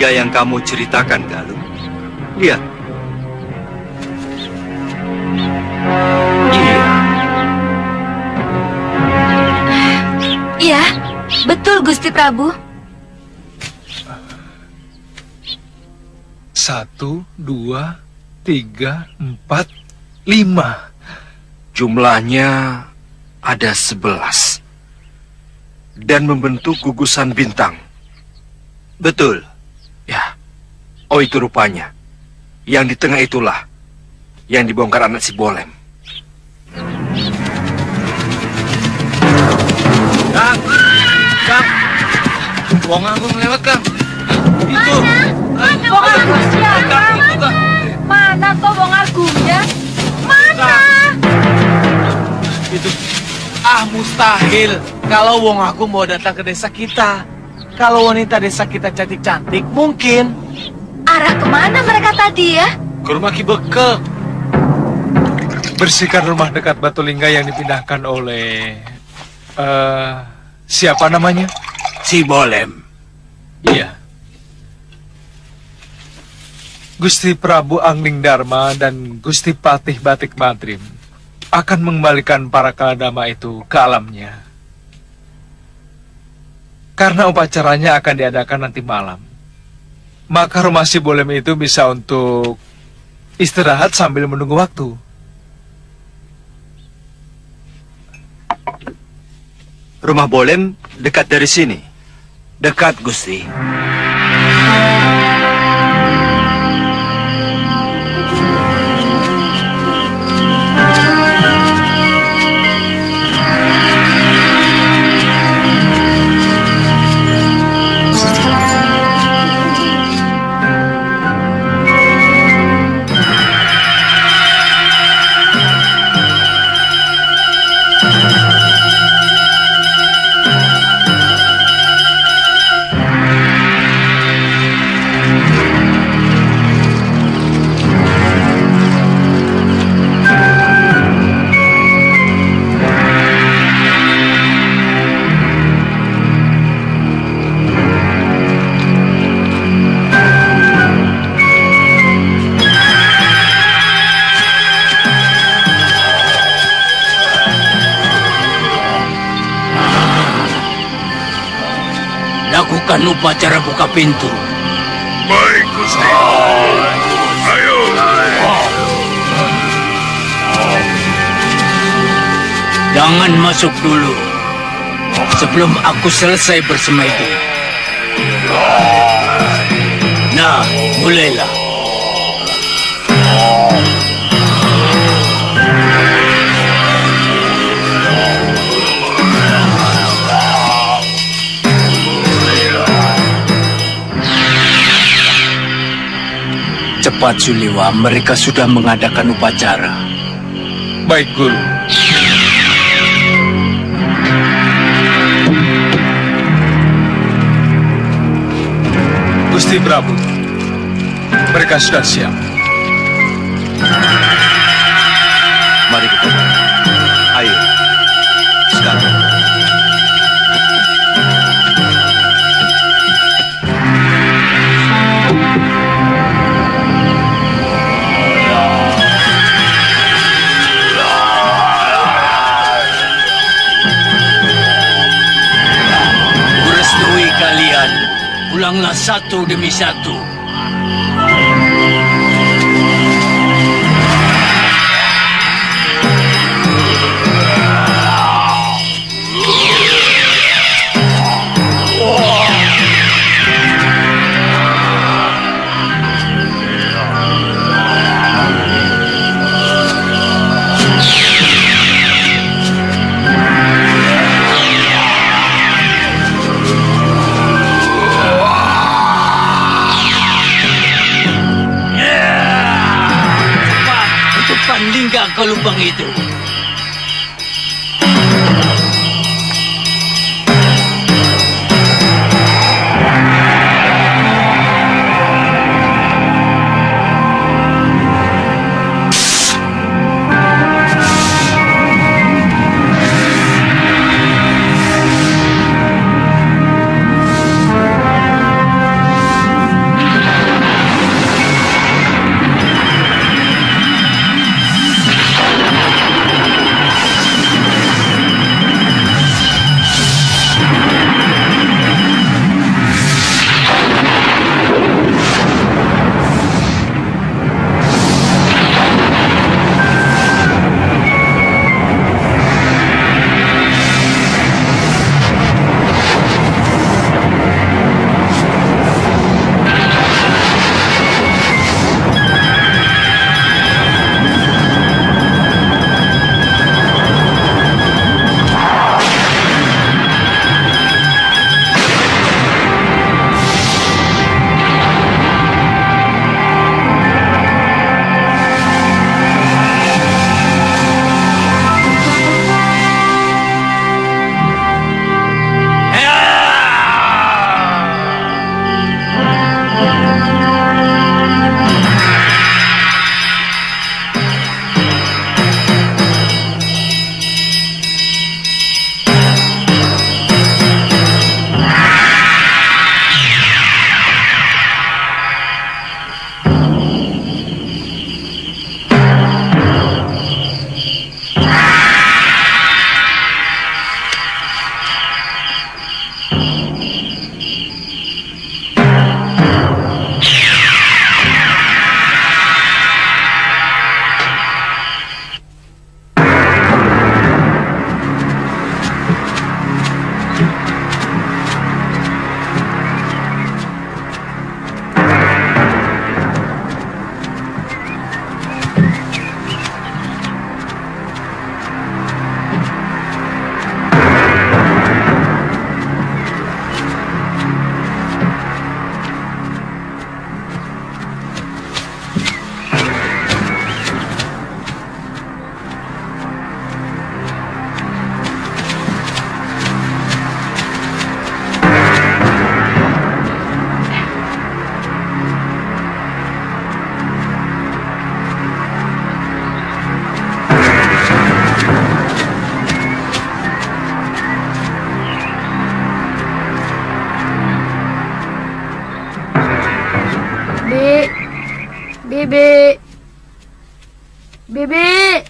Lingga yang kamu ceritakan, Galuh. Lihat. Iya. Iya, betul Gusti Prabu. 1, 2, 3, 4, 5. Jumlahnya ada 11. Dan membentuk gugusan bintang. Betul. Ya. Oh, itu rupanya. Yang di tengah itulah yang dibongkar anak si Bolem. Kang! Kang! Wong Agung lewat, Kang. Itu. Mana Wong Agung siapa? Mana kok Wong Agungnya? Mana? Itu mustahil kalau Wong Agung mau datang ke desa kita. Kalau wanita desa kita cantik-cantik, mungkin. Arah kemana mereka tadi ya? Ke rumah Ki Beke. Bersihkan rumah dekat Batu Lingga yang dipindahkan oleh... siapa namanya? Si Bolem. Iya. Gusti Prabu Angling Dharma dan Gusti Patih Batik Madrim akan mengembalikan para kaladama itu ke alamnya. Karena upacaranya akan diadakan nanti malam. Maka rumah si Bolem itu bisa untuk istirahat sambil menunggu waktu. Rumah Bolem dekat dari sini. Dekat, Gusti. Lakukan upacara buka pintu. Baik, Gusti. Ayo. Jangan masuk dulu sebelum aku selesai bersemedi. Nah, mulailah. Cepat, Suliwa, mereka sudah mengadakan upacara. Baik, Guru. Gusti Prabu, mereka sudah siap. Mari kita. Ayo. Sekarang. Kurestui kalian. Pulanglah satu demi satu. Lingga ke lubang itu. Bibi.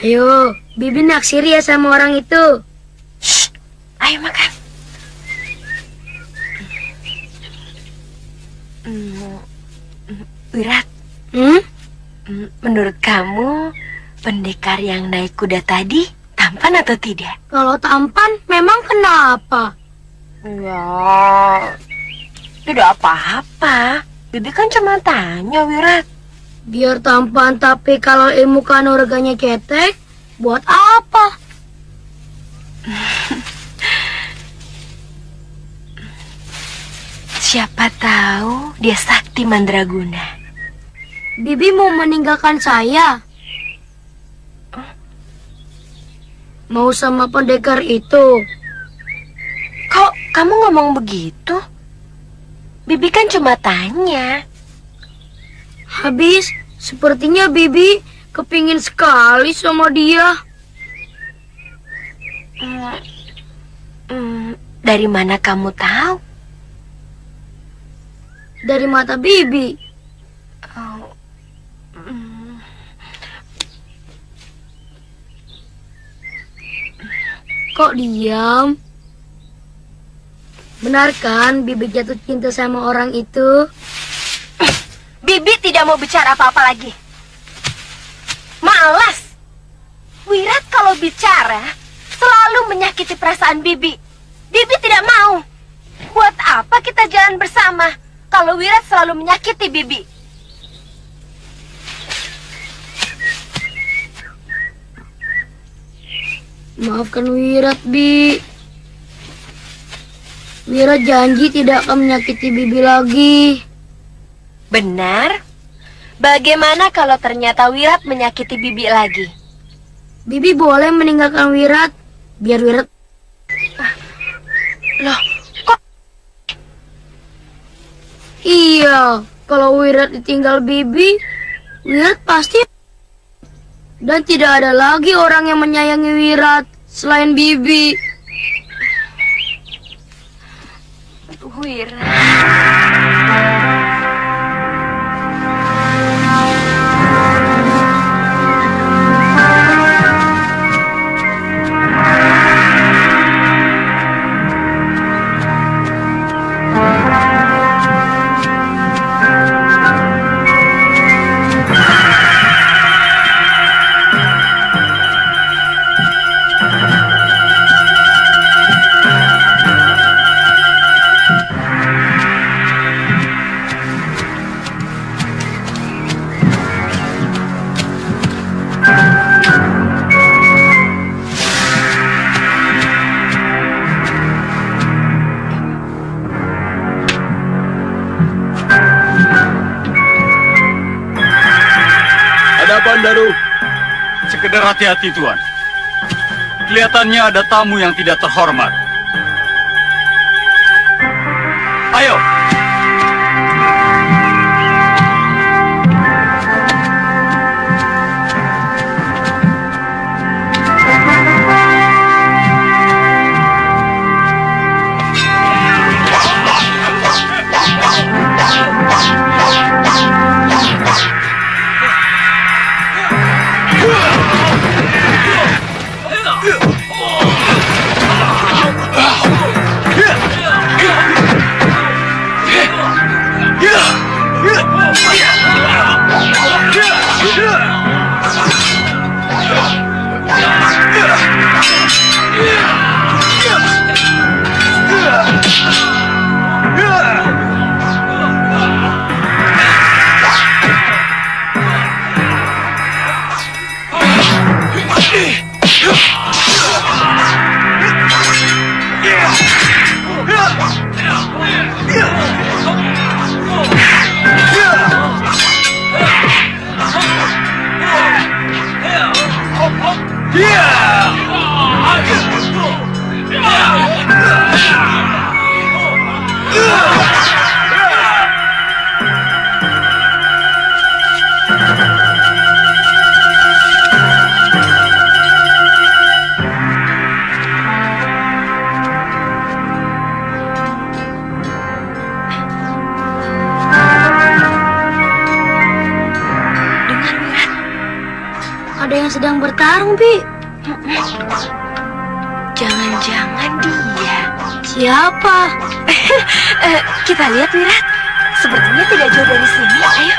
Ayo, Bibi naksir ya sama orang itu. Ayo makan. Wirat, menurut kamu pendekar yang naik kuda tadi tampan atau tidak? Kalau tampan, memang kenapa? Ya, tidak apa-apa. Bibi kan cuma tanya, Wirat. Biar tampan, tapi kalau ilmu kanuraganya cetek, buat apa? Siapa tahu dia sakti mandraguna. Bibi mau meninggalkan saya? Mau sama pendekar itu? Kok kamu ngomong begitu? Bibi kan cuma tanya. Habis, sepertinya Bibi kepingin sekali sama dia. Dari mana kamu tahu? Dari mata Bibi. Oh, Kok diam? Benar kan Bibi jatuh cinta sama orang itu? Bibi tidak mau bicara apa-apa lagi. Malas. Wirat kalau bicara selalu menyakiti perasaan Bibi. Bibi tidak mau. Buat apa kita jalan bersama kalau Wirat selalu menyakiti Bibi? Maafkan Wirat, Bi. Wirat janji tidak akan menyakiti Bibi lagi. Benar? Bagaimana kalau ternyata Wirat menyakiti Bibi lagi? Bibi boleh meninggalkan Wirat, biar Wirat... Loh, kok? Iya, kalau Wirat ditinggal Bibi, Wirat pasti... Dan tidak ada lagi orang yang menyayangi Wirat selain Bibi. Wirat. Bandaru, sekedar hati-hati Tuan. Kelihatannya ada tamu yang tidak terhormat. Ayo. ada yang sedang bertarung, Bi. Jangan-jangan dia. Siapa? Kita lihat, Wirat. Sepertinya tidak jauh dari sini. Ayo.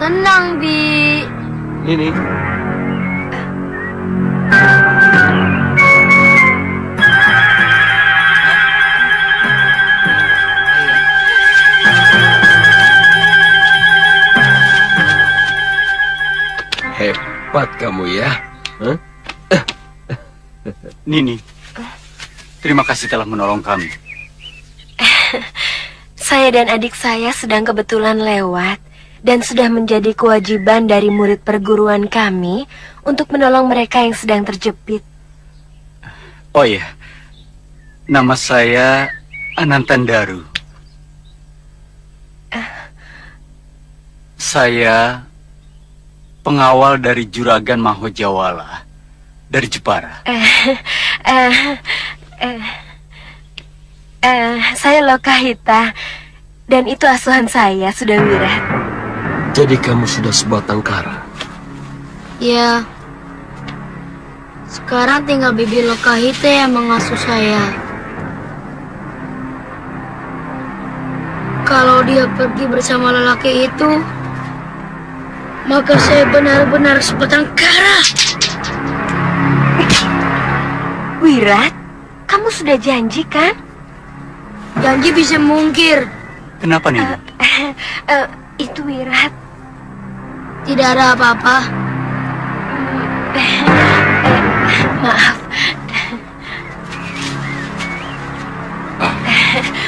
Tenang, Bi. Ini. Hebat kamu ya. Hah? Nini, terima kasih telah menolong kami. Saya dan adik saya sedang kebetulan lewat. Dan sudah menjadi kewajiban dari murid perguruan kami untuk menolong mereka yang sedang terjepit. Oh iya, nama saya Anantandaru. Saya pengawal dari Juragan Mahojawala dari Jepara. Saya Lokahita dan itu asuhan saya, sudah Wirat. Jadi kamu sudah sebatang kara. Ya. Sekarang tinggal Bibi Lokahita yang mengasuh saya. Kalau dia pergi bersama lelaki itu, maka saya benar-benar sebatang kara. Wirat, kamu sudah janji kan? Janji bisa mungkir. Kenapa Nini? Itu Wirat. Tidak ada apa-apa. Maaf.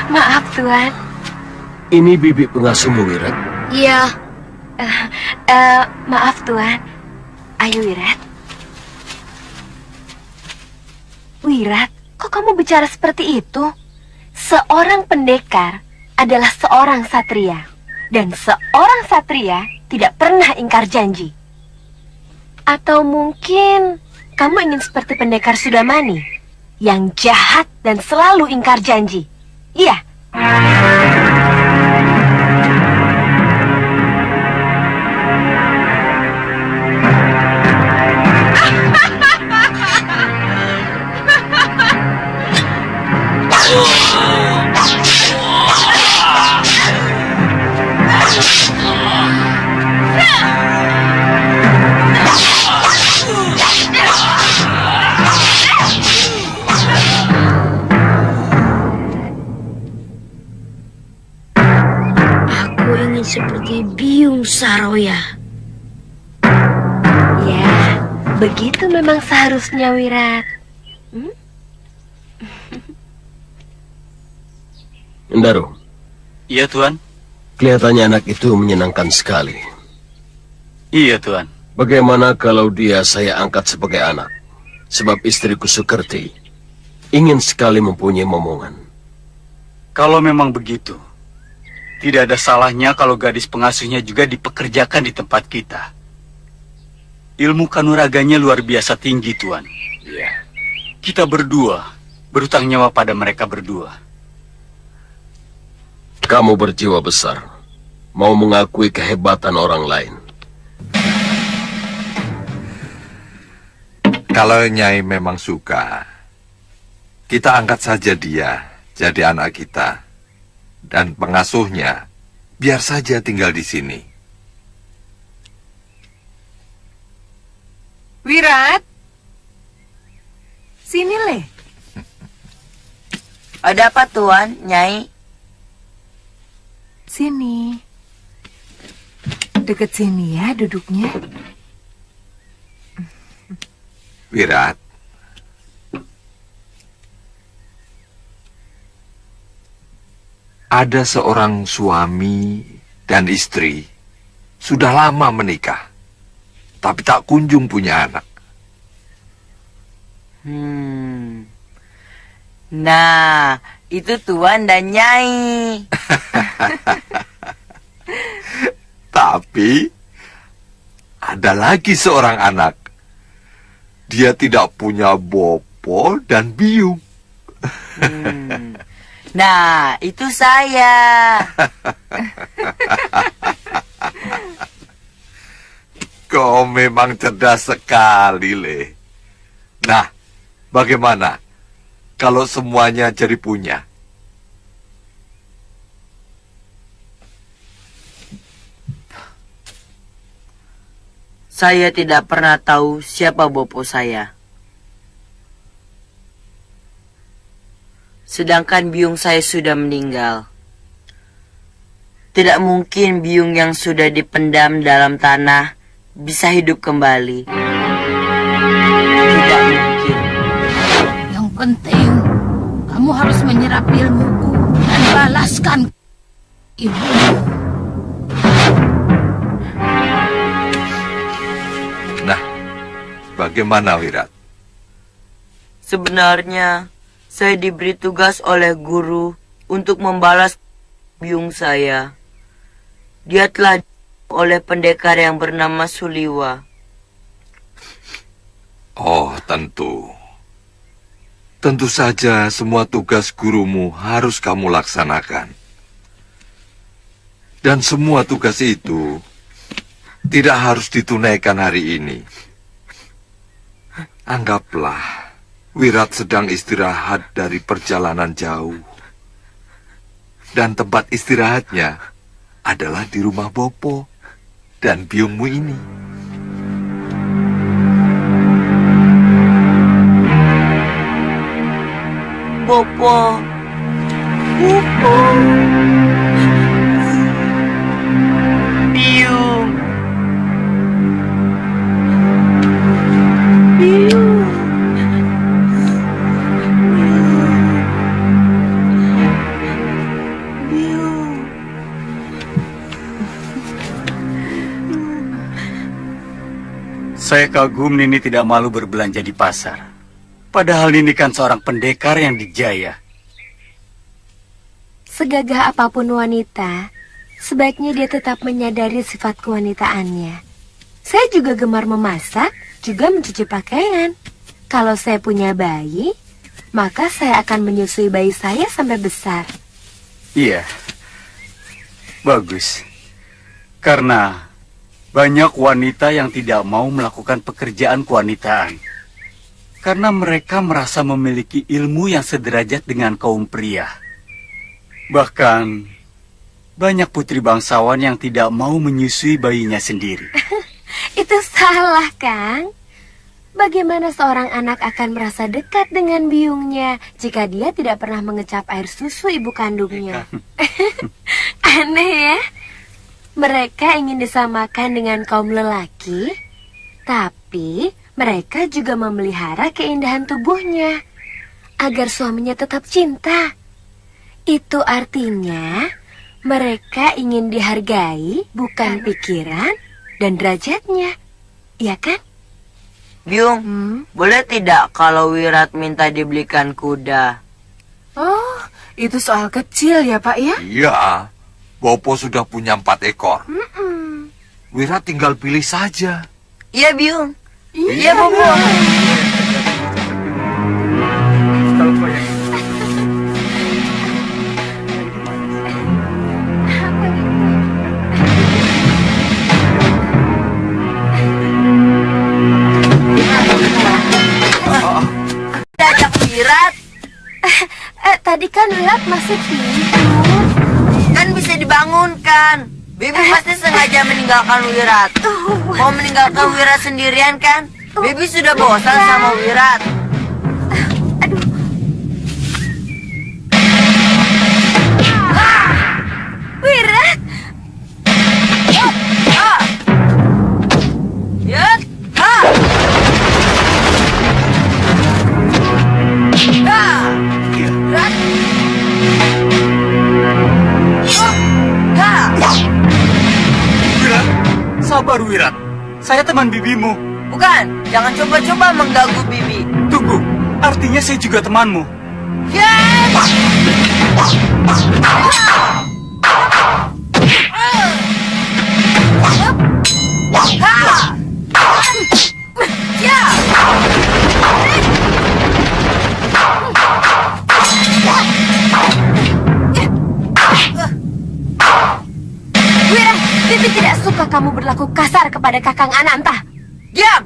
Maaf, Tuan. Ini bibi pengasuhmu, Wirat? Iya. Maaf, Tuan. Ayo, Wirat. Wirat, kok kamu bicara seperti itu? Seorang pendekar adalah seorang satria. Dan seorang satria tidak pernah ingkar janji. Atau mungkin kamu ingin seperti pendekar Sudamani yang jahat dan selalu ingkar janji. Iya. Seperti Biung Saroya. Ya, begitu memang seharusnya, Wirat. Ndaru. Iya, Tuan. Kelihatannya anak itu menyenangkan sekali. Iya, Tuan. Bagaimana kalau dia saya angkat sebagai anak? Sebab istriku Sukerti ingin sekali mempunyai momongan. Kalau memang begitu, Tidak ada salahnya kalau gadis pengasuhnya juga dipekerjakan di tempat kita. Ilmu kanuraganya luar biasa tinggi, Tuan. Ya. Kita berdua berutang nyawa pada mereka berdua. Kamu berjiwa besar, mau mengakui kehebatan orang lain. Kalau Nyai memang suka, kita angkat saja dia jadi anak kita. Dan pengasuhnya, biar saja tinggal di sini. Wirat, sini Le. Ada apa Tuan, Nyai? Sini. Deket sini ya duduknya. Wirat, ada seorang suami dan istri sudah lama menikah, tapi tak kunjung punya anak. Nah, itu Tuan dan Nyai. Tapi ada lagi seorang anak. Dia tidak punya bopo dan biung. Nah, itu saya. Kau memang cerdas sekali, Le. Nah, bagaimana kalau semuanya jadi punya? Saya tidak pernah tahu siapa bopo saya. Sedangkan biung saya sudah meninggal. Tidak mungkin biung yang sudah dipendam dalam tanah bisa hidup kembali. Tidak mungkin. Yang penting, kamu harus menyerap ilmuku dan balaskan ilmumu. Nah, bagaimana Wirat? Sebenarnya, saya diberi tugas oleh guru untuk membalas biung saya. Dia telah oleh pendekar yang bernama Suliwa. Oh, tentu. Tentu saja semua tugas gurumu harus kamu laksanakan. Dan semua tugas itu tidak harus ditunaikan hari ini. Anggaplah Wirat sedang istirahat dari perjalanan jauh. Dan tempat istirahatnya adalah di rumah Bopo dan biungmu ini. Bopo. Bopo. Biung. Biung. Biung. Saya kagum Nini tidak malu berbelanja di pasar. Padahal Nini kan seorang pendekar yang dijaya. Segagah apapun wanita, sebaiknya dia tetap menyadari sifat kewanitaannya. Saya juga gemar memasak, juga mencuci pakaian. Kalau saya punya bayi, maka saya akan menyusui bayi saya sampai besar. Iya, bagus. Karena banyak wanita yang tidak mau melakukan pekerjaan kewanitaan. Karena mereka merasa memiliki ilmu yang sederajat dengan kaum pria. Bahkan, banyak putri bangsawan yang tidak mau menyusui bayinya sendiri. Itu salah, Kang. Bagaimana seorang anak akan merasa dekat dengan biungnya jika dia tidak pernah mengecap air susu ibu kandungnya? Aneh ya? Mereka ingin disamakan dengan kaum lelaki, tapi mereka juga memelihara keindahan tubuhnya agar suaminya tetap cinta. Itu artinya mereka ingin dihargai bukan pikiran dan derajatnya, iya kan? Biung, boleh tidak kalau Wirat minta dibelikan kuda? Oh, itu soal kecil ya Pak ya? Iya, Bopo sudah punya 4 ekor. Wirat tinggal pilih saja. Iya, Byung. Iya, Bobo. Ajak Wirat. Tadi kan Wirat masih tidur. Kan bisa dibangunkan. Bibi pasti sengaja meninggalkan Wirat. Mau meninggalkan Wirat sendirian kan? Bibi sudah bosan sama Wirat. Wirat! Yut! Ha! Wirat! Wirat, sabar Wirat. Saya teman bibimu. Bukan, jangan coba-coba mengganggu Bibi. Tunggu, artinya saya juga temanmu. Wirat, Bibi tidak suka kamu berlaku kasar kepada Kakang Ananta. Diam!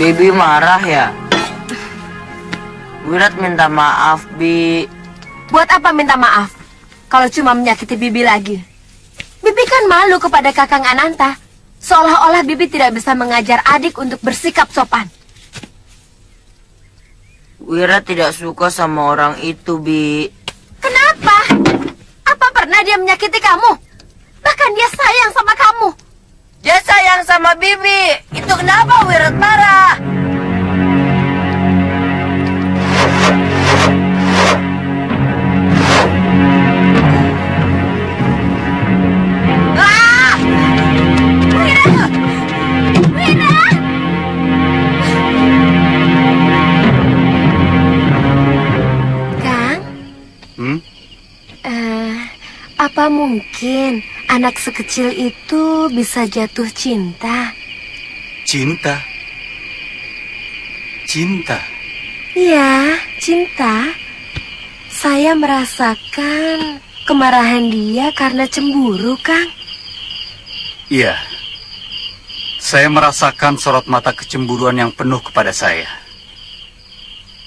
Bibi marah ya? Wirat minta maaf, Bi. Buat apa minta maaf? Kalau cuma menyakiti Bibi lagi. Bibi kan malu kepada Kakang Ananta. Seolah-olah Bibi tidak bisa mengajar adik untuk bersikap sopan. Wirat tidak suka sama orang itu, Bi. Kenapa? Apa pernah dia menyakiti kamu? Bahkan dia sayang sama kamu. Dia sayang sama Bibi. Itu kenapa Wirat marah? Ah! Wirat! Wirat! Kang? Apa mungkin anak sekecil itu bisa jatuh cinta? Cinta? Cinta? Iya, cinta. Saya merasakan kemarahan dia karena cemburu, Kang. Iya. Saya merasakan sorot mata kecemburuan yang penuh kepada saya.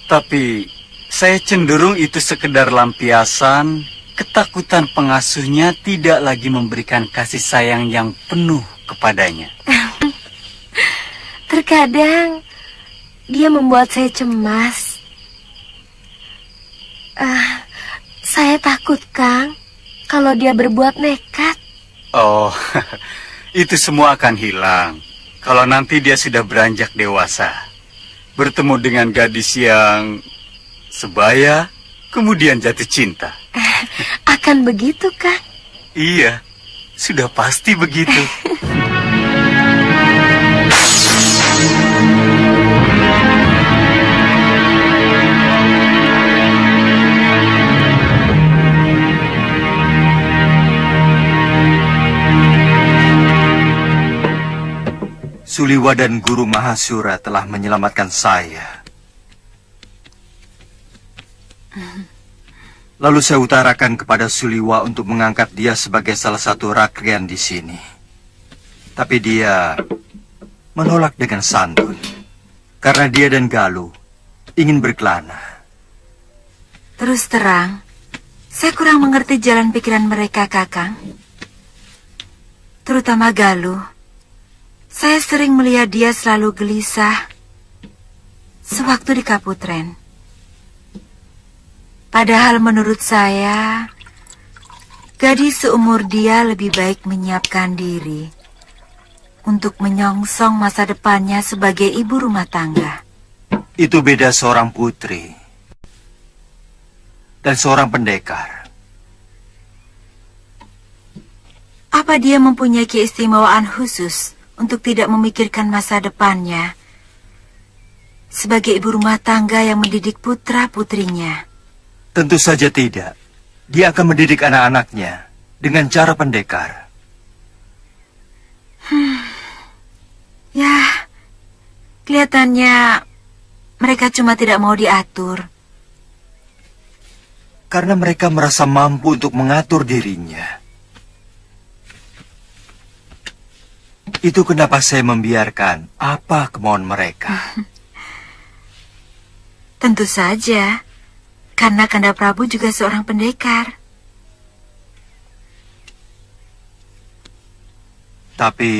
Tapi saya cenderung itu sekedar lampiasan. Ketakutan pengasuhnya tidak lagi memberikan kasih sayang yang penuh kepadanya. Terkadang dia membuat saya cemas. Saya takut, Kang, kalau dia berbuat nekat. Oh, itu semua akan hilang. Kalau nanti dia sudah beranjak dewasa, bertemu dengan gadis yang sebaya, kemudian jatuh cinta. Akan begitu, Kang? Iya, sudah pasti begitu. Suliwa dan Guru Mahasura telah menyelamatkan saya. Lalu saya utarakan kepada Suliwa untuk mengangkat dia sebagai salah satu rakrian di sini. Tapi dia menolak dengan santun. Karena dia dan Galuh ingin berkelana. Terus terang, saya kurang mengerti jalan pikiran mereka, Kakang. Terutama Galuh. Saya sering melihat dia selalu gelisah sewaktu di Kaputren. Padahal menurut saya, gadis seumur dia lebih baik menyiapkan diri untuk menyongsong masa depannya sebagai ibu rumah tangga. Itu beda seorang putri dan seorang pendekar. Apa dia mempunyai keistimewaan khusus untuk tidak memikirkan masa depannya sebagai ibu rumah tangga yang mendidik putra-putrinya? Tentu saja tidak. Dia akan mendidik anak-anaknya dengan cara pendekar. Ya, kelihatannya mereka cuma tidak mau diatur. Karena mereka merasa mampu untuk mengatur dirinya. Itu kenapa saya membiarkan apa kemauan mereka. Tentu saja, karena Kanda Prabu juga seorang pendekar. Tapi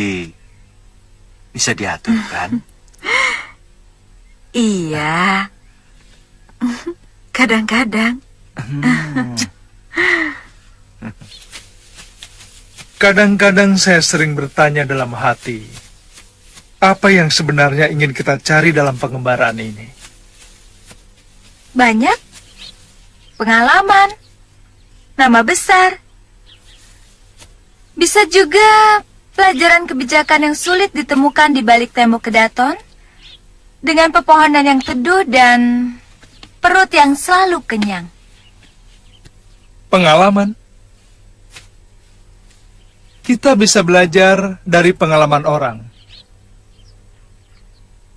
bisa diatur, kan? Iya, kadang-kadang. Kadang-kadang saya sering bertanya dalam hati, apa yang sebenarnya ingin kita cari dalam pengembaraan ini? Banyak pengalaman, nama besar. Bisa juga pelajaran kebijakan yang sulit ditemukan di balik tembok Kedaton, dengan pepohonan yang teduh dan perut yang selalu kenyang. Pengalaman? Kita bisa belajar dari pengalaman orang.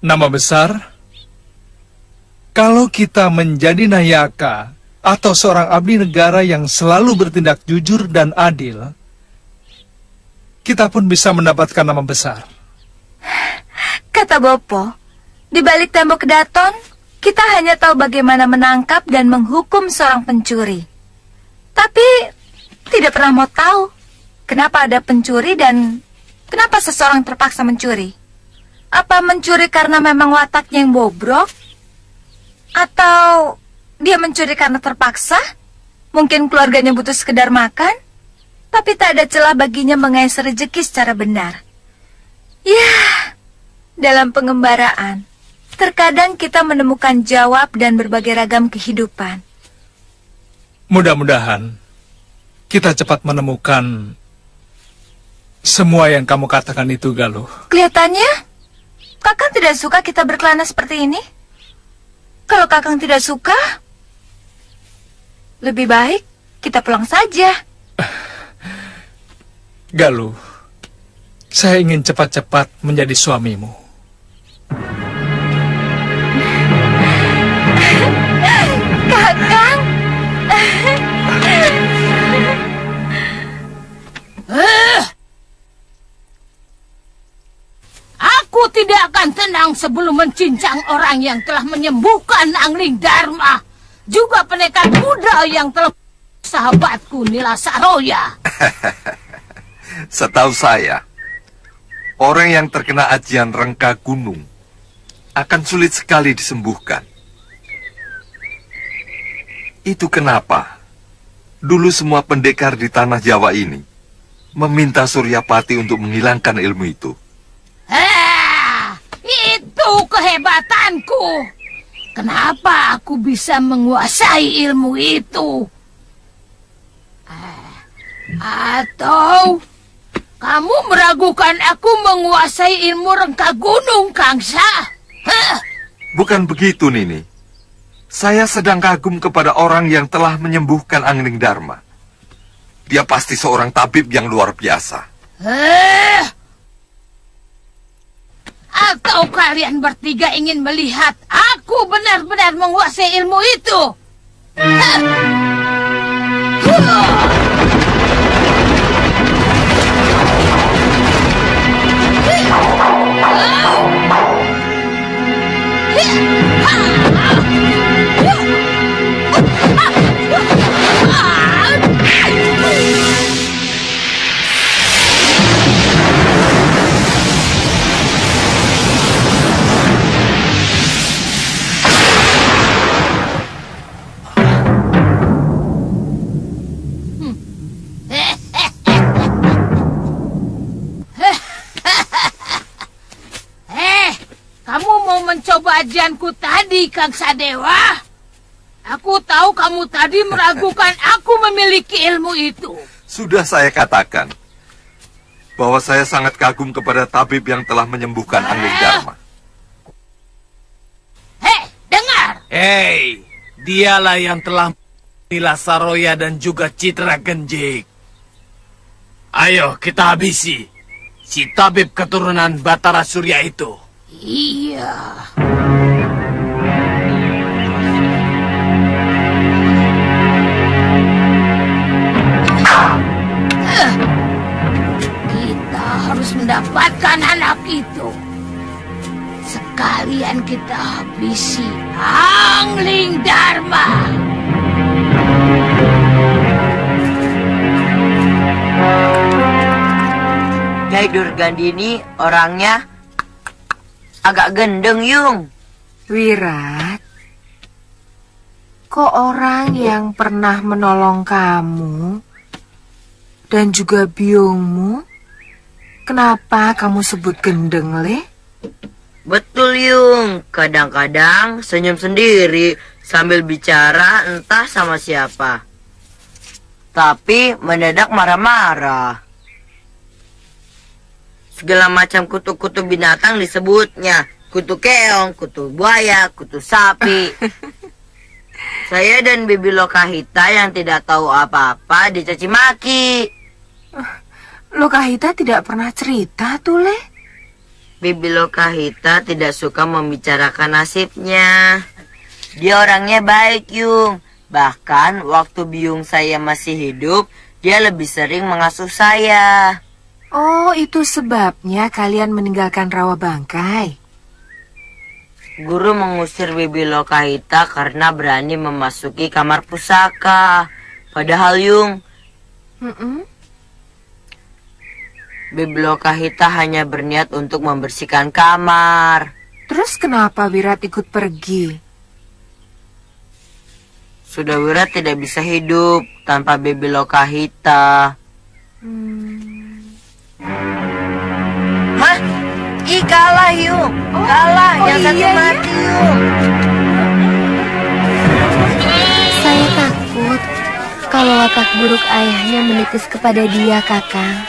Nama besar? Kalau kita menjadi nayaka atau seorang abdi negara yang selalu bertindak jujur dan adil, kita pun bisa mendapatkan nama besar. Kata Bopo, di balik tembok Kedaton, kita hanya tahu bagaimana menangkap dan menghukum seorang pencuri. Tapi tidak pernah mau tahu kenapa ada pencuri dan kenapa seseorang terpaksa mencuri. Apa mencuri karena memang wataknya yang bobrok? Atau dia mencuri karena terpaksa? Mungkin keluarganya butuh sekedar makan, tapi tak ada celah baginya mengais rezeki secara benar. Ya, dalam pengembaraan, terkadang kita menemukan jawab dan berbagai ragam kehidupan. Mudah-mudahan kita cepat menemukan semua yang kamu katakan itu, Galuh. Kelihatannya, Kakang tidak suka kita berkelana seperti ini. Kalau Kakang tidak suka, lebih baik kita pulang saja. Galuh, saya ingin cepat-cepat menjadi suamimu. Kakang! Aku tidak akan tenang sebelum mencincang orang yang telah menyembuhkan Angling Dharma, juga pendekar muda yang telah sahabatku Nila Saroya. Setahu saya, orang yang terkena ajian rengka gunung akan sulit sekali disembuhkan. Itu kenapa dulu semua pendekar di tanah Jawa ini meminta Suryapati untuk menghilangkan ilmu itu. kehebatanku. Kenapa aku bisa menguasai ilmu itu? Atau kamu meragukan aku menguasai ilmu rengka gunung, Kangsa? Bukan begitu, Nini. Saya sedang kagum kepada orang yang telah menyembuhkan Angling Dharma. Dia pasti seorang tabib yang luar biasa. Atau kalian bertiga ingin melihat aku benar-benar menguasai ilmu itu? Kamu mau mencoba ajianku tadi, Kang Sadewa? Aku tahu kamu tadi meragukan aku memiliki ilmu itu. Sudah saya katakan bahwa saya sangat kagum kepada tabib yang telah menyembuhkan Angling Dharma. Dengar! Hei, dialah yang telah Nila Saroya dan juga Citra Genjik. Ayo kita habisi si tabib keturunan Batara Surya itu. Iya. Kita harus mendapatkan anak itu. Sekalian kita habisi Angling Dharma. Nyai Durgandini orangnya agak gendeng, Yung. Wirat, kok orang yang pernah menolong kamu dan juga biungmu, kenapa kamu sebut gendeng, Le? Betul, Yung. Kadang-kadang senyum sendiri sambil bicara entah sama siapa. Tapi mendadak marah-marah. Segala macam kutu-kutu binatang disebutnya. Kutu keong, kutu buaya, kutu sapi. Saya dan Bibi Lokahita yang tidak tahu apa-apa dicaci maki. Lokahita tidak pernah cerita tuh, Le. Bibi Lokahita tidak suka membicarakan nasibnya. Dia orangnya baik, Yung. Bahkan waktu biung saya masih hidup, dia lebih sering mengasuh saya. Oh, itu sebabnya kalian meninggalkan Rawa Bangkai. Guru mengusir Bibi Lokahita karena berani memasuki kamar pusaka. Padahal, Yung, Bibi Lokahita hanya berniat untuk membersihkan kamar. Terus kenapa Wirat ikut pergi? Sudah Wirat tidak bisa hidup tanpa Bibi Lokahita. Hah? Ih, kalah, Yung. Kalah. Yang satu mati, Yung. Saya takut kalau watak buruk ayahnya menitis kepada dia, Kakang.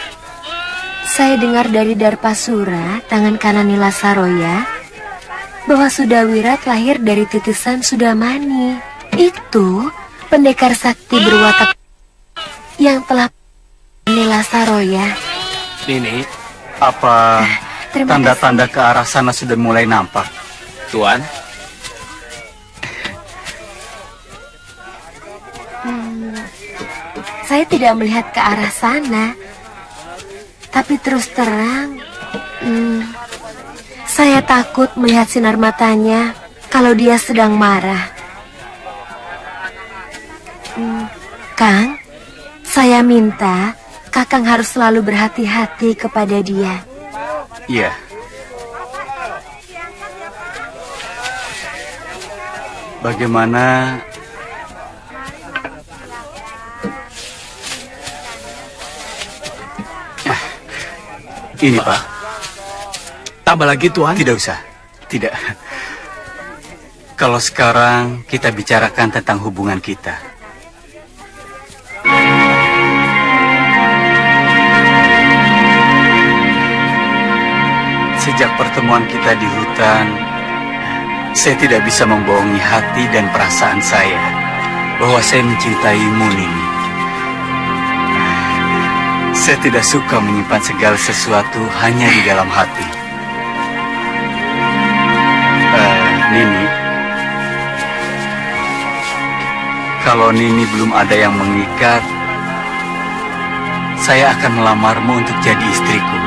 Saya dengar dari Darpasura, tangan kanan Nila Saroya, bahwa Sudawirat lahir dari titisan Sudamani. Itu pendekar sakti berwatak yang telah Nila Saroya. Nini, apa tanda-tanda ke arah sana sudah mulai nampak? Tuan? Saya tidak melihat ke arah sana. Tapi terus terang, saya takut melihat sinar matanya kalau dia sedang marah. Kang, saya minta Kakang harus selalu berhati-hati kepada dia. Iya. Bagaimana ini, Pak? Tambah lagi, Tuan? Tidak usah. Tidak. Kalau sekarang kita bicarakan tentang hubungan kita. Sejak pertemuan kita di hutan, saya tidak bisa membohongi hati dan perasaan saya bahwa saya mencintaimu, Nini. Saya tidak suka menyimpan segala sesuatu hanya di dalam hati. Nini, kalau Nini belum ada yang mengikat, saya akan melamarmu untuk jadi istriku.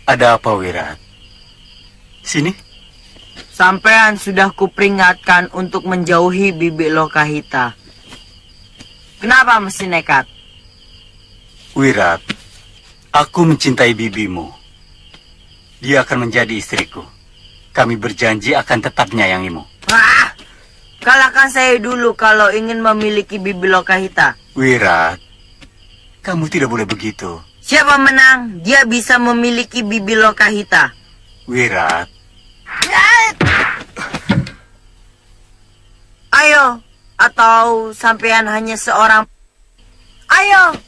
Ada apa, Wirat? Sini. Sampean sudah kuperingatkan untuk menjauhi Bibi Lokahita. Kenapa mesti nekat? Wirat, aku mencintai bibimu. Dia akan menjadi istriku. Kami berjanji akan tetap menyayangimu. Kalahkan saya dulu kalau ingin memiliki Bibi Lokahita. Wirat, kamu tidak boleh begitu. Siapa menang, dia bisa memiliki Bibi Lokahita. Wirat. Ayo, atau sampean hanya seorang. Ayo.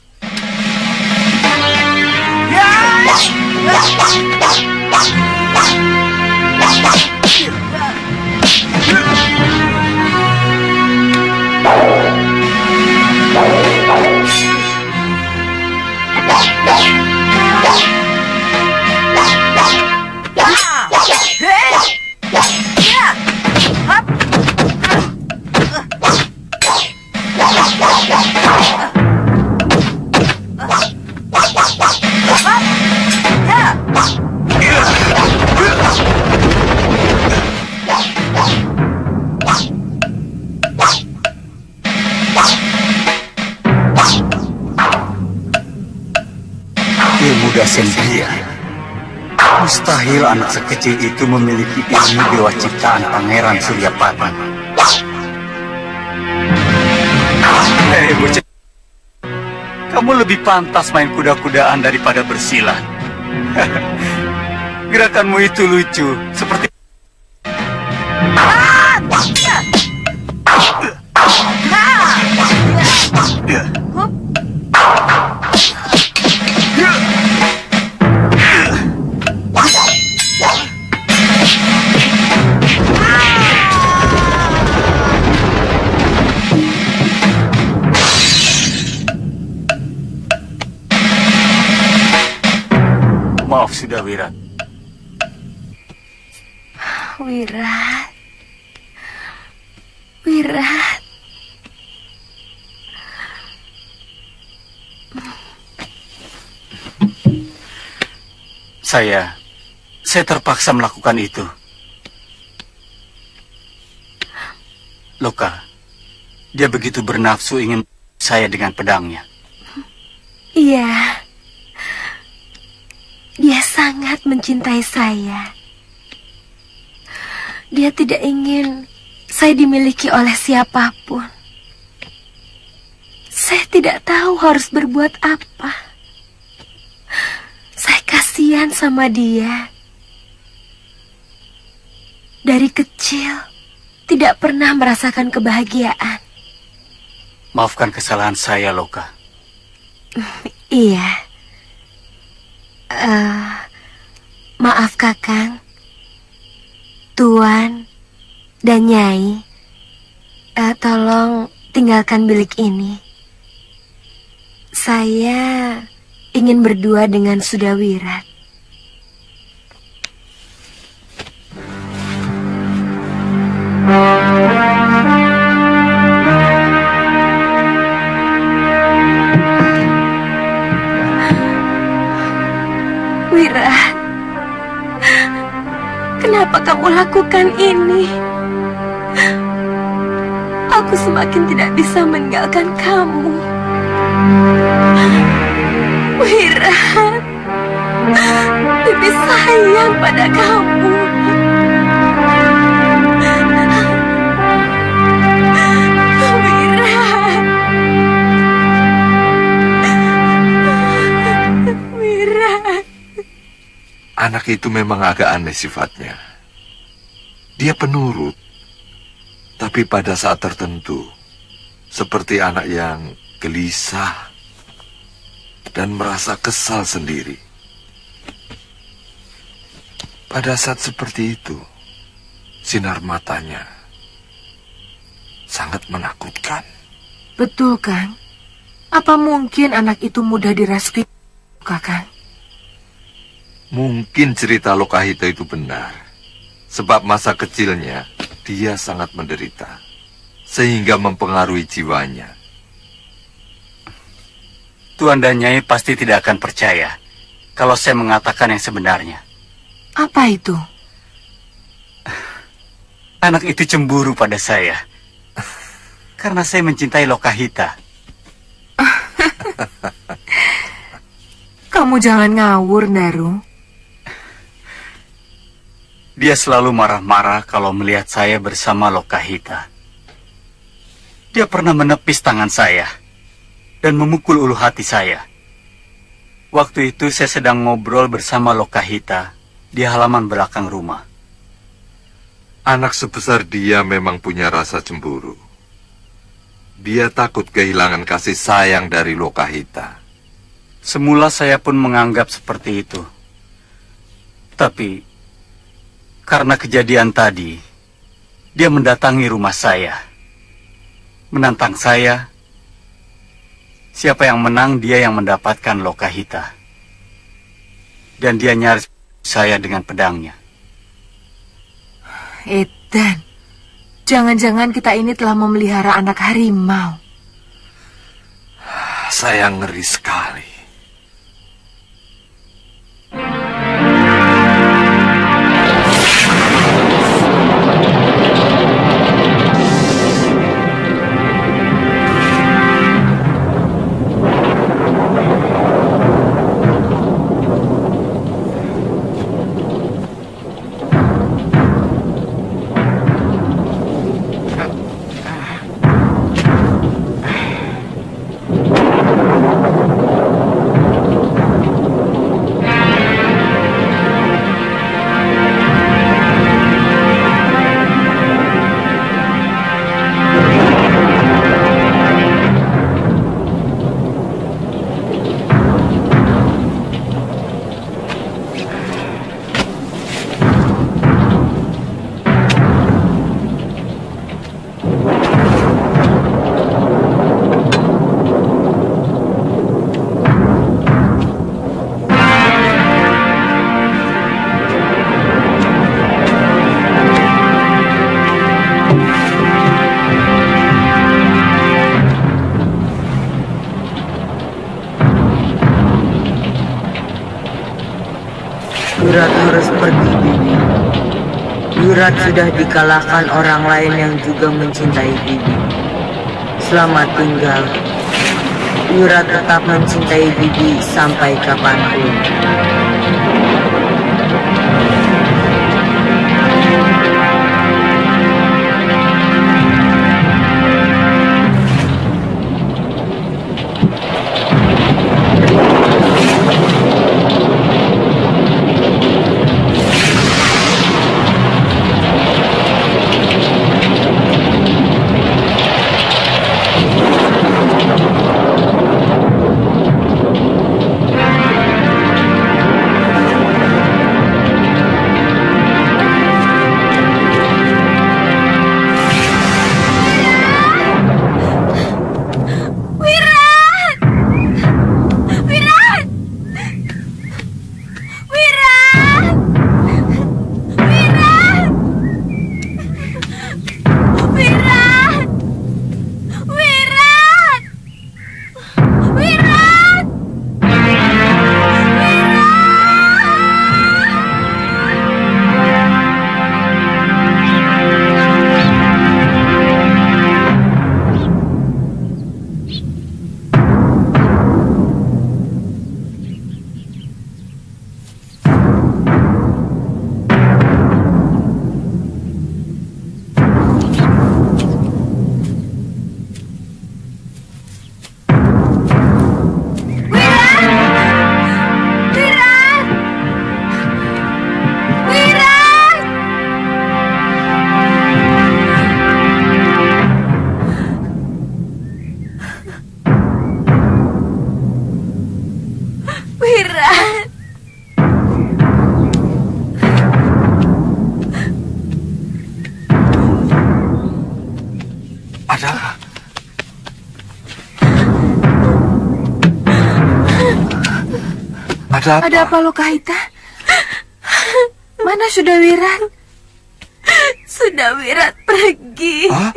Ilmu Dasendria. Mustahil anak sekecil itu memiliki ilmu dewa ciptaan Pangeran Suryapati. Hei bocah, kamu lebih pantas main kuda-kudaan daripada bersilat. Gerakanmu itu lucu, seperti... Maaf sudah, Wirat. Wirat. Wirat. Saya terpaksa melakukan itu. Loka, dia begitu bernafsu ingin saya dengan pedangnya. Iya. Dia sangat mencintai saya. Dia tidak ingin saya dimiliki oleh siapapun. Saya tidak tahu harus berbuat apa. Saya kasihan sama dia. Dari kecil, tidak pernah merasakan kebahagiaan. Maafkan kesalahan saya, Loka. Iya. Maaf Kakang, Tuan, dan Nyai. Tolong tinggalkan bilik ini. Saya ingin berdua dengan Sudawirat. Wirat, kenapa kamu lakukan ini? Aku semakin tidak bisa meninggalkan kamu. Wirat, Bibi sayang pada kamu. Wirat. Wirat. Anak itu memang agak aneh sifatnya. Dia penurut, tapi pada saat tertentu, seperti anak yang gelisah dan merasa kesal sendiri. Pada saat seperti itu, sinar matanya sangat menakutkan. Betul, Kang. Apa mungkin anak itu mudah dirasuki, Kakang? Mungkin cerita Lokahita itu benar, sebab masa kecilnya dia sangat menderita, sehingga mempengaruhi jiwanya. Tuan dan Nyai pasti tidak akan percaya kalau saya mengatakan yang sebenarnya. Apa itu? Anak itu cemburu pada saya karena saya mencintai Lokahita. Kamu jangan ngawur, Daru. Dia selalu marah-marah kalau melihat saya bersama Lokahita. Dia pernah menepis tangan saya dan memukul ulu hati saya. Waktu itu saya sedang ngobrol bersama Lokahita di halaman belakang rumah. Anak sebesar dia memang punya rasa cemburu. Dia takut kehilangan kasih sayang dari Lokahita. Semula saya pun menganggap seperti itu. Tapi karena kejadian tadi, dia mendatangi rumah saya, menantang saya. Siapa yang menang, dia yang mendapatkan Lokahita. Dan dia nyaris saya dengan pedangnya. Edan, jangan-jangan kita ini telah memelihara anak harimau. Saya ngeri sekali. Wirat harus pergi, Bibi. Wirat sudah dikalahkan orang lain yang juga mencintai Bibi. Selamat tinggal. Wirat tetap mencintai Bibi sampai kapanpun. Ada apa? Ada apa lo, Kahita? Mana sudah Wirat? Sudah Wirat pergi. Hah?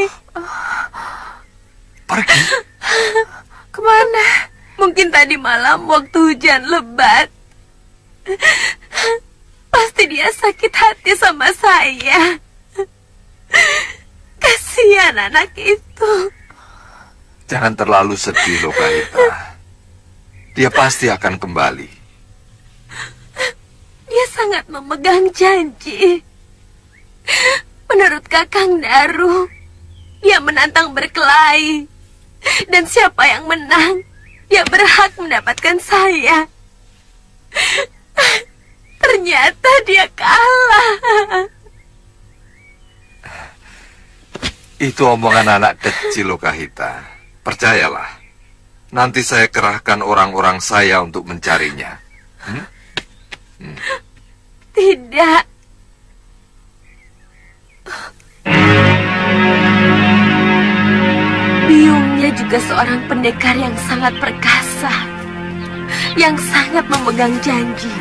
Pergi? Kemana? Mungkin tadi malam waktu hujan lebat. Pasti dia sakit hati sama saya. Kasihan anak itu. Jangan terlalu sedih, Lokahita. Dia pasti akan kembali. Dia sangat memegang janji. Menurut Kakang Daru, dia menantang berkelahi. Dan siapa yang menang, dia berhak mendapatkan saya. Ternyata dia kalah. Itu omongan anak kecil, Lokahita. Percayalah. Nanti saya kerahkan orang-orang saya untuk mencarinya. Tidak. Biungnya juga seorang pendekar yang sangat perkasa, yang sangat memegang janji.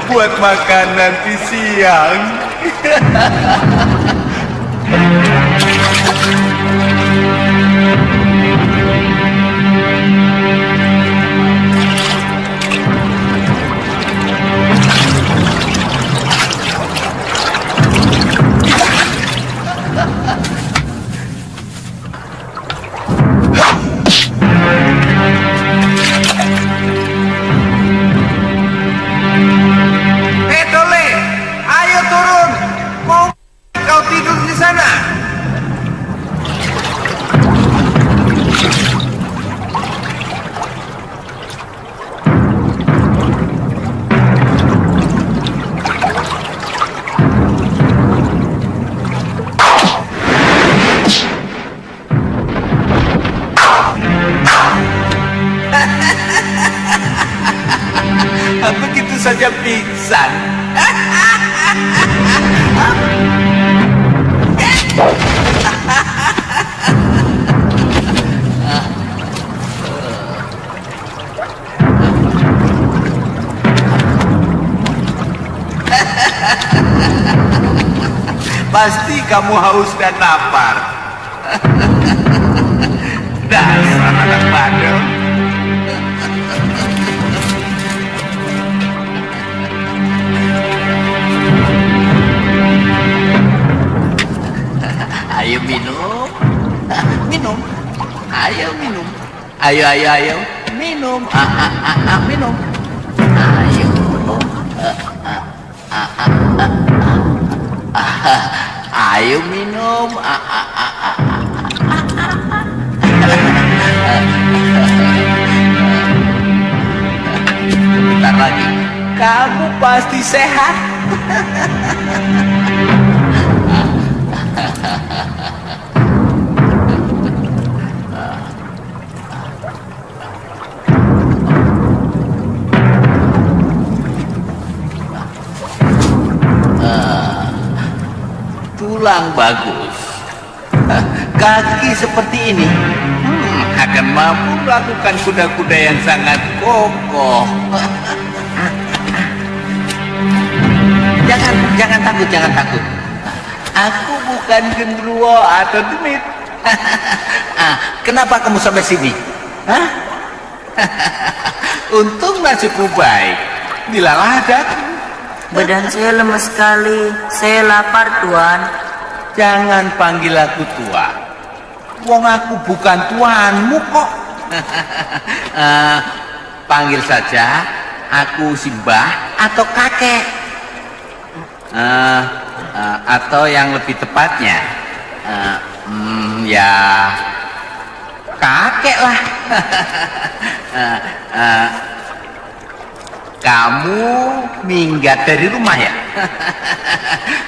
Buat makan nanti siang. Begitu saja pingsan. Pasti kamu haus dan lapar. Dasar anak bandel. Ayo minum, minum, ayo minum, ayo minum, minum, ayo, ayo minum, bentar lagi, kamu pasti sehat. Tulang bagus, kaki seperti ini akan mampu melakukan kuda-kuda yang sangat kokoh. Jangan takut. Aku bukan genderuwo atau demit. Kenapa kamu sampai sini? Untung nasibmu baik. Dilalah datang. Badan saya lemas sekali. Saya lapar, Tuan. Jangan panggil aku tua. Wong aku bukan tuanmu kok. Panggil saja aku Simbah atau kakek. Atau yang lebih tepatnya, ya kakek lah. Kamu minggat dari rumah ya?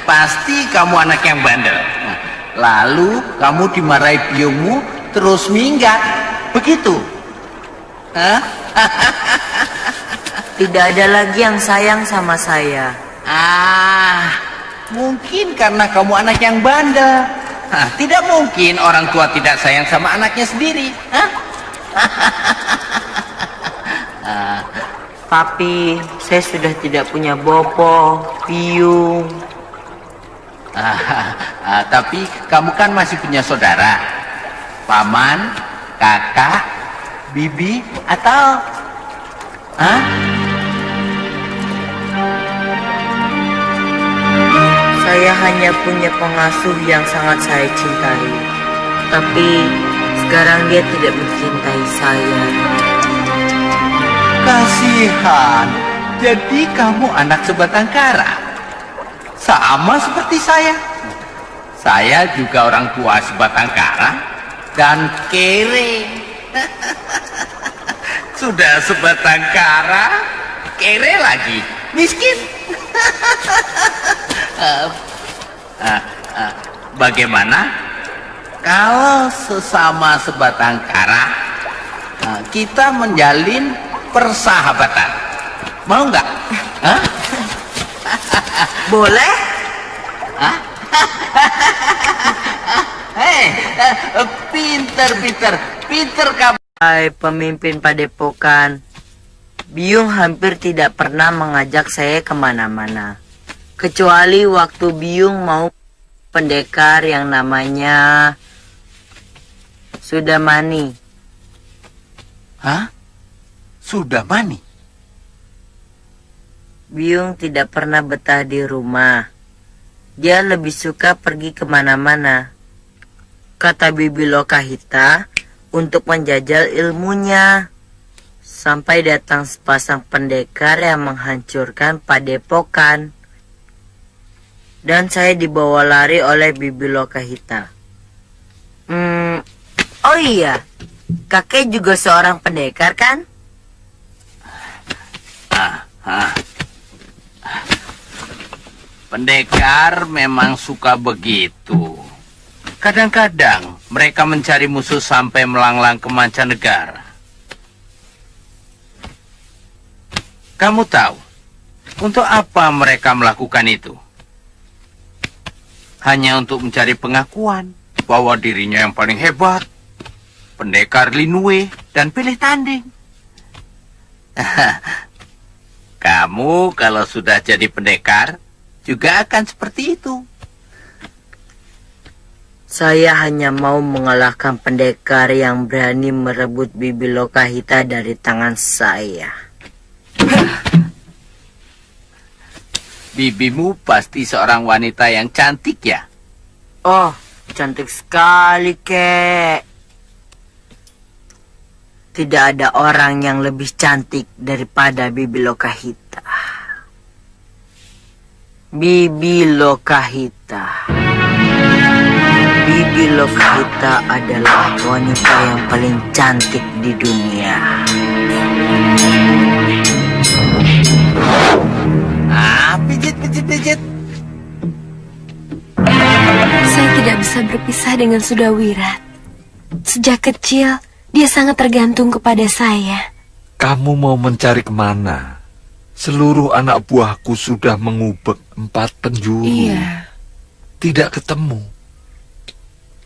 Pasti kamu anak yang bandel. Lalu kamu dimarahi biungmu terus minggat. Begitu? Tidak ada lagi yang sayang sama saya. Mungkin karena kamu anak yang bandel. Tidak mungkin orang tua tidak sayang sama anaknya sendiri. Papi, saya sudah tidak punya bopo, piung. Tapi kamu kan masih punya saudara, paman, kakak, bibi, atau Saya hanya punya pengasuh yang sangat saya cintai. Tapi sekarang dia tidak mencintai saya. Kasihan. Jadi kamu anak sebatang kara. Sama seperti saya. Saya juga orang tua sebatang kara dan kere. Sudah sebatang kara, kere lagi, miskin. Bagaimana kalau sesama sebatang kara kita menjalin persahabatan? Mau nggak? Boleh? Pinter kamu. Hai pemimpin padepokan, Biung hampir tidak pernah mengajak saya kemana-mana. Kecuali waktu Biung mau pendekar yang namanya Sudamani. Sudamani? Biung tidak pernah betah di rumah. Dia lebih suka pergi kemana-mana. Kata Bibi Lokahita untuk menjajal ilmunya. Sampai datang sepasang pendekar yang menghancurkan padepokan. Dan saya dibawa lari oleh Bibi Lokahita. Oh iya, kakek juga seorang pendekar kan? Pendekar memang suka begitu. Kadang-kadang mereka mencari musuh sampai melanglang ke mancanegara. Kamu tahu, untuk apa mereka melakukan itu? Hanya untuk mencari pengakuan bahwa dirinya yang paling hebat, pendekar Linue, dan pilih tanding. Kamu kalau sudah jadi pendekar, juga akan seperti itu. Saya hanya mau mengalahkan pendekar yang berani merebut Bibi Lokahita dari tangan saya. Bibimu pasti seorang wanita yang cantik ya? Oh, cantik sekali, Kek. Tidak ada orang yang lebih cantik daripada Bibi Lokahita. Bibi Lokahita. Bibi Lokahita adalah wanita yang paling cantik di dunia. Pijit. Saya tidak bisa berpisah dengan Sudawirat. Sejak kecil, dia sangat tergantung kepada saya. Kamu mau mencari kemana? Seluruh anak buahku sudah mengubek 4 penjuru. Iya. Tidak ketemu.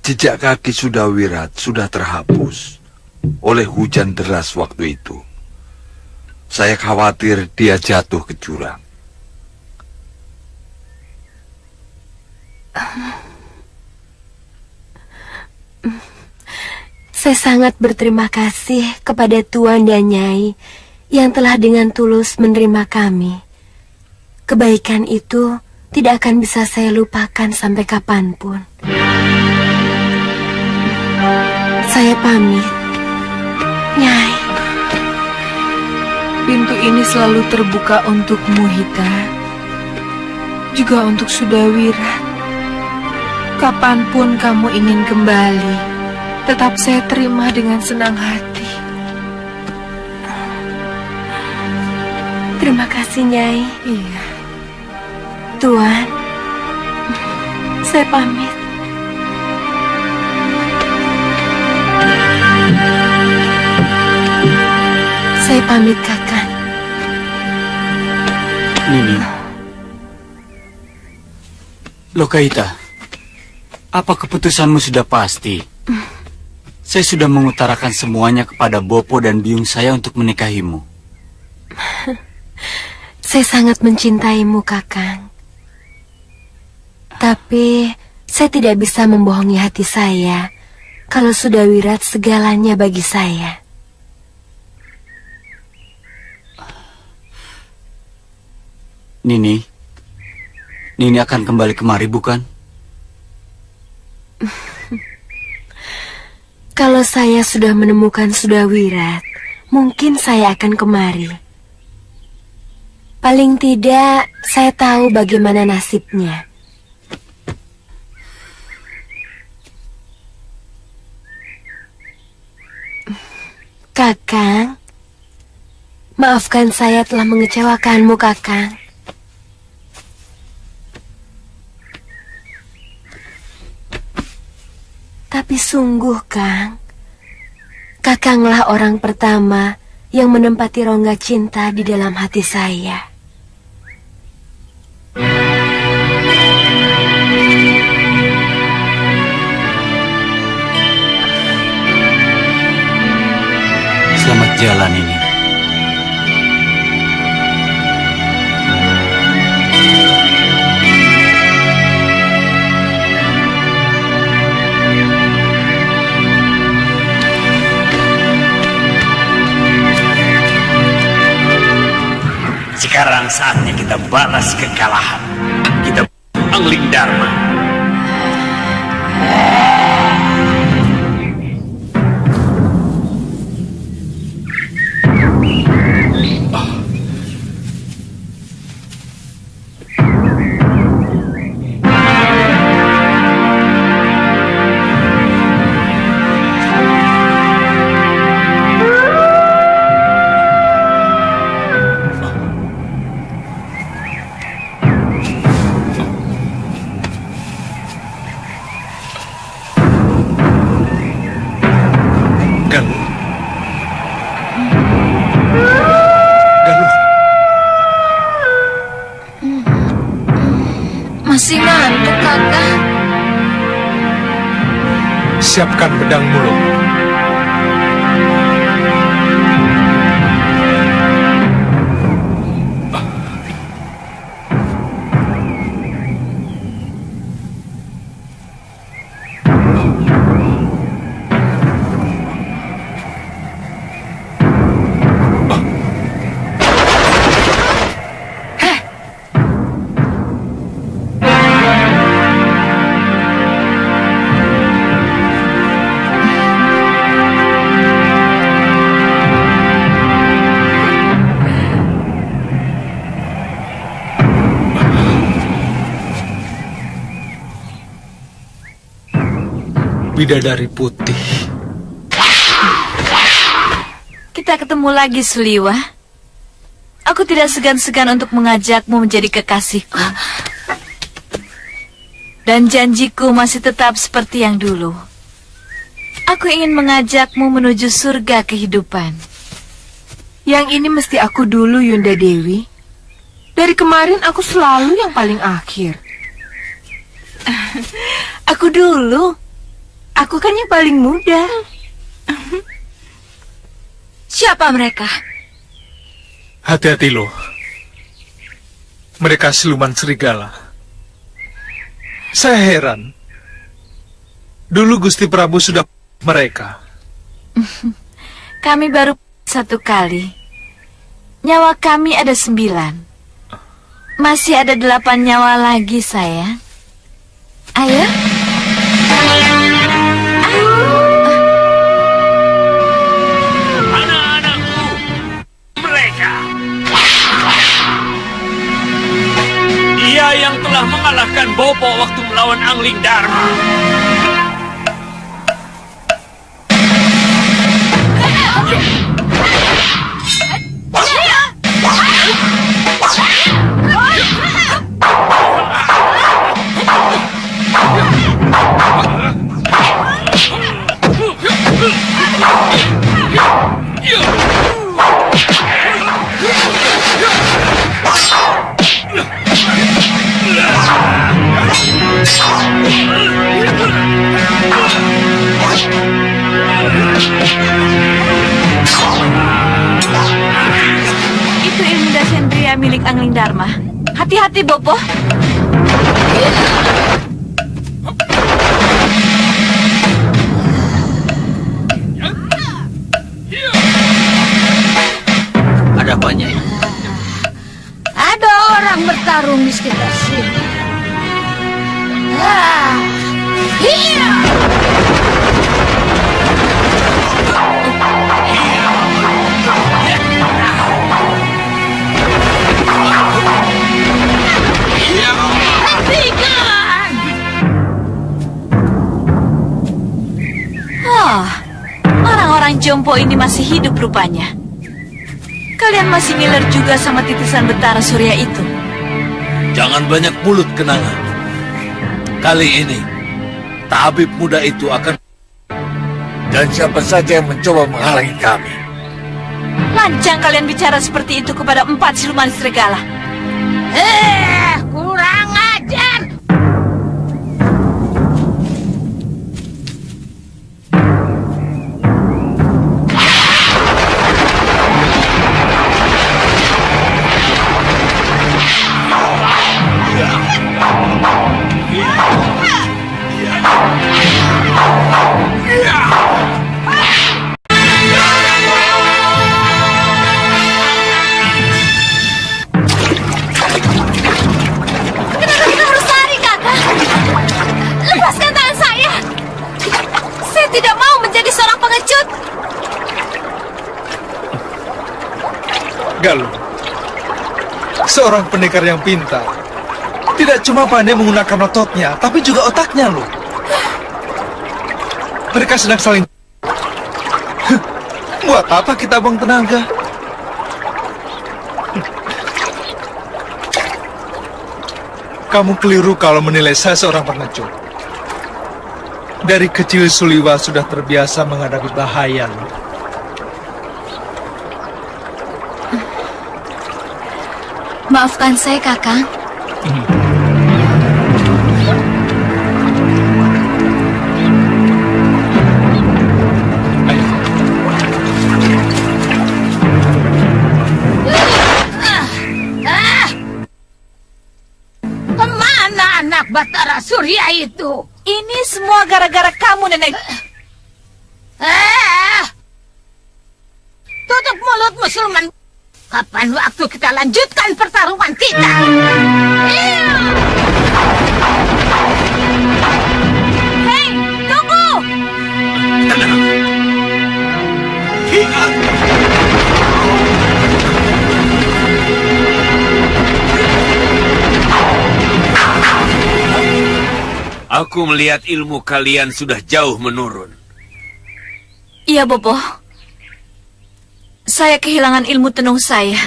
Jejak kaki Sudawirat sudah terhapus oleh hujan deras waktu itu. Saya khawatir dia jatuh ke jurang. Saya sangat berterima kasih kepada Tuan dan Nyai yang telah dengan tulus menerima kami. Kebaikan itu tidak akan bisa saya lupakan sampai kapanpun. Saya pamit, Nyai. Pintu ini selalu terbuka untukmu, Hita. Juga untuk Sudawira. Kapanpun kamu ingin kembali, tetap saya terima dengan senang hati. Terima kasih, Nyai. Iya. Tuan, saya pamit. Saya pamit, Kakang. Nini. Lokaita, apa keputusanmu sudah pasti? Saya sudah mengutarakan semuanya kepada Bopo dan biung saya untuk menikahimu. Saya sangat mencintaimu, Kakang. Tapi saya tidak bisa membohongi hati saya kalau Sudawirat segalanya bagi saya. Nini akan kembali kemari, bukan? Kalau saya sudah menemukan Sudawirat, mungkin saya akan kemari. Paling tidak, saya tahu bagaimana nasibnya. Kakang, maafkan saya telah mengecewakanmu, Kakang. Tapi sungguh, Kang, Kakanglah orang pertama yang menempati rongga cinta di dalam hati saya. Selamat jalan, ini. Sekarang saatnya kita balas kekalahan. Kita Angling Dharma. Masih ngantuk, Kakak. Siapkan pedang mulut. Bidadari putih. Kita ketemu lagi, Suliwa. Aku tidak segan-segan untuk mengajakmu menjadi kekasihku. Dan janjiku masih tetap seperti yang dulu. Aku ingin mengajakmu menuju surga kehidupan. Yang ini mesti aku dulu, Yunda Dewi. Dari kemarin aku selalu yang paling akhir. Aku dulu. Aku kan yang paling muda. Siapa mereka? Hati-hati loh. Mereka siluman serigala. Saya heran. Dulu Gusti Prabu sudah mereka. Kami baru satu kali. Nyawa kami ada 9. Masih ada 8 nyawa lagi, sayang. Ayo. Anak-anakku, mereka. Dia yang telah mengalahkan Bopo waktu melawan Angling Dharma. Itu ilmu dasendria milik Angling Dharma. Hati-hati, Bopo. Ada apanya? Ada orang bertarung di sekitar sini. Iya. Hentikan! Orang-orang jompo ini masih hidup rupanya. Kalian masih ngiler juga sama titisan Betara Surya itu. Jangan banyak mulut, Kenanga. Kali ini, tabib muda itu akan... Dan siapa saja yang mencoba menghalangi kami. Lancang kalian bicara seperti itu kepada 4 siluman serigala. Kurang ajar. Galuh, seorang pendekar yang pintar. Tidak cuma pandai menggunakan ototnya, tapi juga otaknya loh. Mereka sedang saling... Buat apa kita buang tenaga? Kamu keliru kalau menilai saya seorang pengecut. Dari kecil Suliwa sudah terbiasa menghadapi bahaya loh. Maafkan saya, Kakang. Kemana anak Batara Surya itu? Ini semua gara-gara kamu, Nenek. Tutup mulutmu, siluman. Kapan waktu kita lanjutkan pertarungan kita? Hei, tunggu! Tenang. Aku melihat ilmu kalian sudah jauh menurun. Iya, Bopo. Saya kehilangan ilmu tenung saya.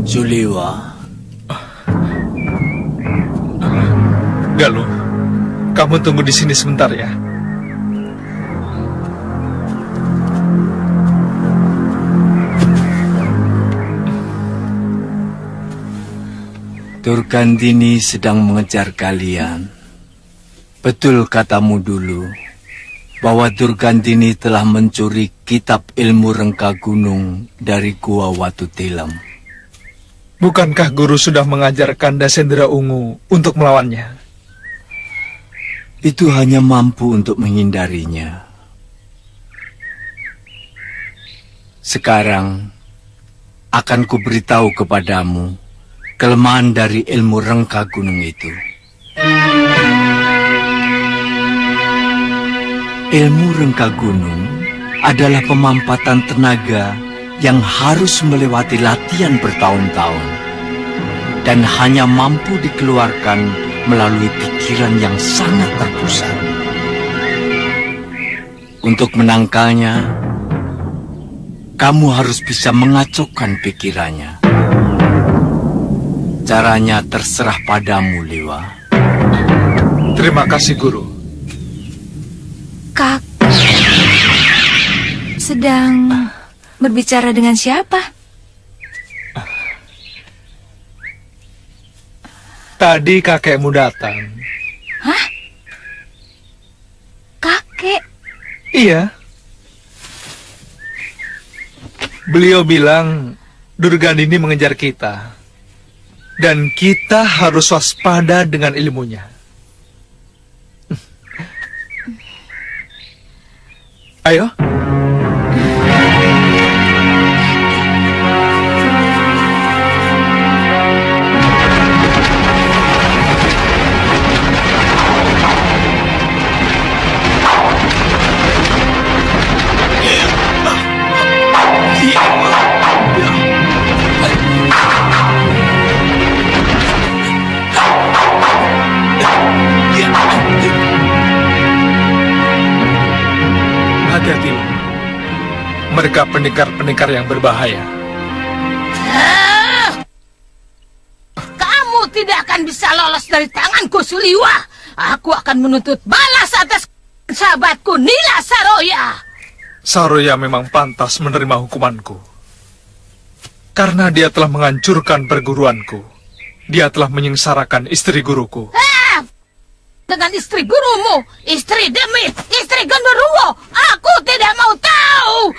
Suliwa. Galuh, kamu tunggu di sini sebentar ya. Durgandini sedang mengejar kalian. Betul katamu dulu, bahwa Durgandini telah mencuri kitab ilmu rengka gunung dari Gua Watu Tilem. Bukankah guru sudah mengajarkan Dasendra Ungu untuk melawannya? Itu hanya mampu untuk menghindarinya. Sekarang akan kuberitahu kepadamu kelemahan dari ilmu rengka gunung itu. Ilmu rengka gunung adalah pemampatan tenaga yang harus melewati latihan bertahun-tahun dan hanya mampu dikeluarkan melalui pikiran yang sangat terpusat. Untuk menangkalnya, kamu harus bisa mengacaukan pikirannya. Caranya terserah padamu, Lewa. Terima kasih, Guru. Kak sedang berbicara dengan siapa? Tadi kakekmu datang. Hah? Kakek? Iya. Beliau bilang Durganini mengejar kita. Dan kita harus waspada dengan ilmunya. Ayo. Hati-hati. Mereka pendekar-pendekar yang berbahaya. Kamu tidak akan bisa lolos dari tanganku, Suliwa. Aku akan menuntut balas atas sahabatku Nila Saroya. Saroya memang pantas menerima hukumanku. Karena dia telah menghancurkan perguruanku. Dia telah menyengsarakan istri guruku. Dengan istri gurumu, istri Demi, istri Genderuwo, aku tidak mau tahu.